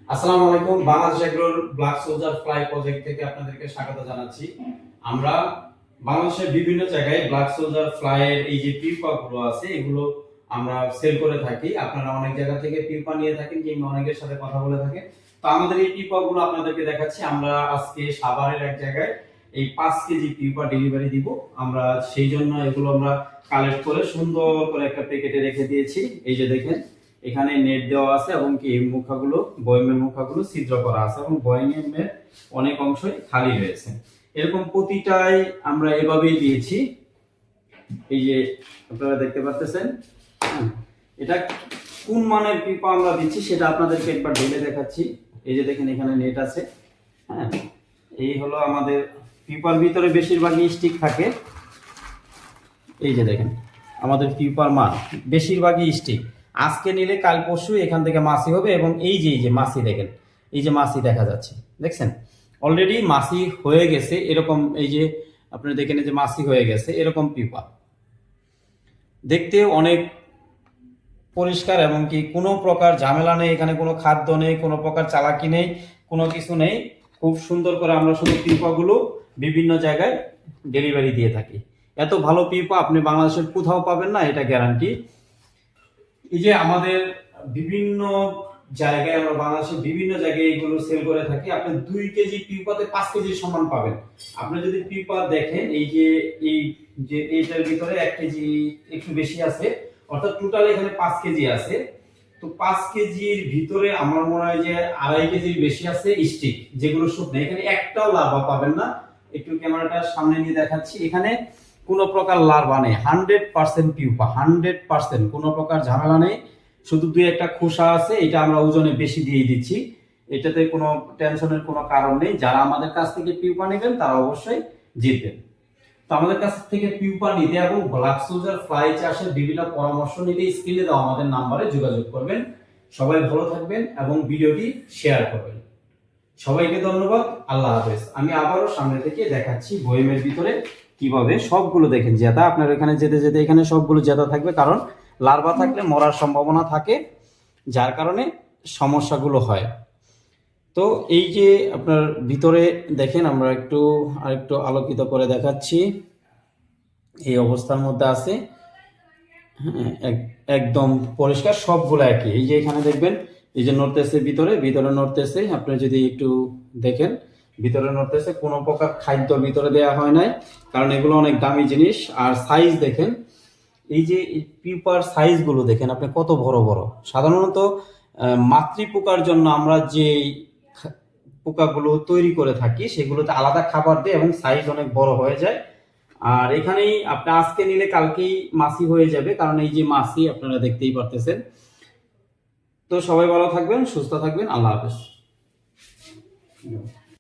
আসসালামু আলাইকুম। বাংলাদেশ এগ্রোর ব্ল্যাক সোলজার ফ্লাই প্রজেক্ট থেকে আপনাদেরকে স্বাগত জানাচ্ছি। আমরা বাংলাদেশের বিভিন্ন জায়গায় ব্ল্যাক সোলজার ফ্লাই এর এই যে পিপা গুলো আছে এগুলো আমরা সেল করে থাকি। আপনারা অনেক জায়গা থেকে পিপা নিয়ে থাকেন কিংবা অনেকের সাথে কথা বলে থাকেন। তো আমাদের এই পিপা গুলো আপনাদেরকে দেখাচ্ছি। আমরা আজকে সাভারের এক জায়গায় এই 5 কেজি পিপা ডেলিভারি দিব। আমরা সেই জন্য এগুলো আমরা কালেক্ট করে সুন্দর করে একটা প্যাকেটে রেখে দিয়েছি। এই যে দেখেন, এখানে নেট দেওয়া আছে এবং কি মুখাগুলো বয়মের মুখাগুলো ছিদ্র করা আছে এবং বয়মের অনেক অংশই খালি রয়েছে। এরকম প্রতিটাই আমরা এভাবেই দিয়েছি। এই যে আপনারা দেখতে পাচ্ছেন, এটা কোন মানের পিপা আমরা দিচ্ছি সেটা আপনাদেরকে একবার ঢেলে দেখাচ্ছি। এই যে দেখেন, এখানে নেট আছে। হ্যাঁ, এই হলো আমাদের পিপার ভিতরে বেশিরভাগই স্টিক থাকে। এই যে দেখেন, আমাদের পিপার মান বেশিরভাগই স্টিক। আজকে নিলে কাল পরশু এখান থেকে মাছি হবে এবং এই যে মাছি দেখেন, এই যে মাছি দেখা যাচ্ছে, দেখছেন অলরেডি মাছি হয়ে গেছে। এরকম এই যে আপনি দেখেন, এই যে মাছি হয়ে গেছে এরকম পিপা দেখতে অনেক পরিষ্কার এবং কি কোনো প্রকার ঝামেলা নেই, এখানে কোনো খাদ্য নেই, কোনো প্রকার চালাকি নেই, কোনো কিছু নেই। খুব সুন্দর করে আমরা শুধু পিপাগুলো বিভিন্ন জায়গায় ডেলিভারি দিয়ে থাকি। এত ভালো পিপা আপনি বাংলাদেশের কোথাও পাবেন না, এটা গ্যারান্টি। এই যে আমাদের বিভিন্ন জায়গায়, আমরা বাংলাদেশের বিভিন্ন জায়গায় এগুলো সেল করে থাকি। আপনি 2 কেজি পিপাতে 5 কেজির সমান পাবেন। আপনি যদি পিপা দেখেন, এই যে এইটার ভিতরে 1 কেজি একটু বেশি আছে, অর্থাৎ টোটাল এখানে 5 কেজি আছে। তো 5 কেজির ভিতরে আমার মনে হয় যে 2.5 কেজির বেশি আছে স্টিক, যেগুলো শুকনো। এখানে একটাও লার্ভা পাবেন না। একটু ক্যামেরাটা সামনে নিয়ে দেখাচ্ছি। এখানে কোনো প্রকার লার্ভা নেই, 100% পিউপা, 100%, কোনো প্রকার ঝামেলা নেই। শুধু 2-1টা খোসা আছে, এটা আমরা ওজনে বেশি দিয়ে দিচ্ছি। এটাতে কোনো টেনশনের কোনো কারণ নেই। যারা আমাদের কাছ থেকে পিউপা নেবেন তারা অবশ্যই জিতবেন। তো আমাদের কাছ থেকে পিউপা নিতে এবং ব্ল্যাক সোলজার ফ্লাই চাষের বিভিন্ন পরামর্শ নিতে স্ক্রিনে দেওয়া আমাদের নাম্বারে যোগাযোগ করবেন। সবাই ভালো থাকবেন এবং ভিডিওটি শেয়ার করবেন। সবাইকে ধন্যবাদ। আল্লাহ হাফেজ। আমি আবারও সামনে থেকে দেখাচ্ছি বয়মের ভিতরে কিভাবে সবগুলো দেখেন জেতা। আপনার এখানে যেতে যেতে এখানে সবগুলো জেতা থাকবে, কারণ লার্ভা থাকলে মরার সম্ভাবনা থাকে, যার কারণে সমস্যাগুলো হয়। তো এই যে আপনার ভিতরে দেখেন, আমরা আরেকটু আলোকিত করে দেখাচ্ছি। এই অবস্থার মধ্যে আছে, হ্যাঁ, একদম পরিষ্কার, সবগুলো একই। এই যে এখানে দেখবেন, এই যে নড়তেছে, ভিতরে নড়তেছে। আপনি যদি একটু দেখেন, ভিতরে নড়তেছে, কোনো প্রকার খাদ্য ভিতরে দেওয়া হয় নাই, কারণ এগুলো অনেক দামি জিনিস। আর সাইজ দেখেন, এই যে পিপার সাইজ গুলো দেখেন আপনি, কত বড় বড়। সাধারণত মাতৃ পোকার জন্য আমরা যে পোকাগুলো তৈরি করে থাকি সেগুলোতে আলাদা খাবার দেয় এবং সাইজ অনেক বড় হয়ে যায়। আর এখানেই আপনি আজকে নিলে কালকেই মাছি হয়ে যাবে, কারণ এই যে মাছি আপনারা দেখতেই পারতেছেন। তো সবাই ভালো থাকবেন, সুস্থ থাকবেন। আল্লাহ হাফেজ।